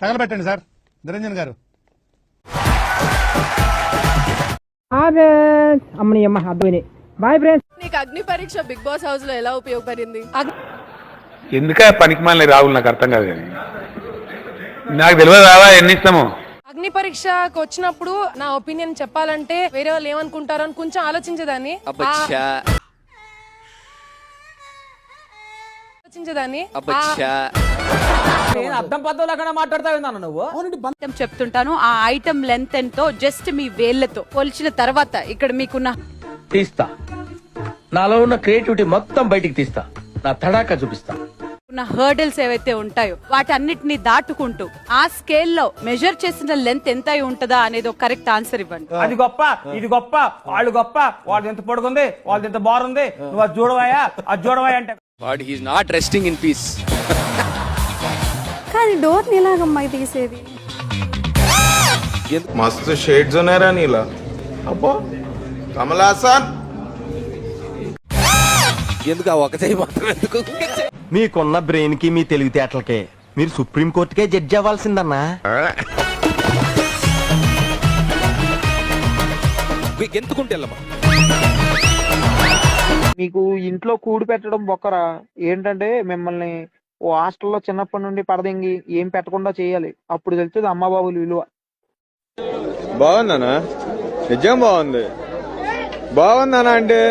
తగలబెట్టండి sir Niranjan గారు. అమ్మని అమ్మ అబ్బాయి బాయ్ ఫ్రెండ్స్. నీకు అగ్ని పరీక్ష బిగ్ బాస్ హౌస్ లో ఎలా ఉపయోగపడింది? ఎందుక పనికిమాలిన రాహుల్ నాకు అర్థం కాదు కానీ నాకు తెలియదు రావా ఎన్ని ఇస్తాము. అగ్ని పరీక్షకు వచ్చినప్పుడు నా ఒపీనియన్ చెప్పాలంటే వేరే వాళ్ళు ఏమనుకుంటారో అని కొంచెం ఆలోచించేదాన్ని. అర్థం పద్ధతులు అక్కడ మాట్లాడతావు నువ్వు. చెప్తుంటాను ఆ ఐటమ్ లెంత్ ఎంతో జస్ట్ మీ వేళ్లతో కొలిచిన తర్వాత ఇక్కడ మీకున్న తీస్తా, నాలో ఉన్న క్రియేటివిటీ మొత్తం బయటికి తీస్తా, నా తడాకా చూపిస్తా. ఉన్న హర్డల్స్ ఏవైతే ఉంటాయో వాటన్నిటిని దాటుకుంటూ ఆ స్కేల్లో మెజర్ చేసిన లెంత్ ఎంత అయి ఉంటదా అనేది ఒక కరెక్ట్ ఆన్సర్ ఇవ్వండి. అది గొప్ప, ఇది గొప్ప, వాళ్ళు గొప్ప, వాళ్ళది ఎంత పొడుగుంది, వాళ్ళది ఎంత బారుంది, నువ్వు అది చూడవాయా, అది చూడవాయా అంటే but he is not resting in peace. కానీ డోర్ ఎలాగమ్మా తీసేది? మస్తు షేడ్స్ ఉన్నారా నీలా. అబ్బో కమల్ హాసన్ ఎందుకు ఆ ఒకటే మాత్రం ఎందుకు? మీకున్న బ్రెయిన్ కి మీ తెలివితేటలకే మీరు సుప్రీం కోర్టుకే జడ్జి అవ్వాల్సిందన్నా. ఎందుకుంటే మీకు ఇంట్లో కూడి పెట్టడం బొక్కరా. ఏంటంటే మిమ్మల్ని ఓ హాస్టల్లో చిన్నప్పటి నుండి పడదెంగి ఏం పెట్టకుండా చేయాలి. అప్పుడు తెలుస్తుంది అమ్మ బాబుల విలువ. బాగుందనా? నిజం బాగుంది. బాగుందనా అంటే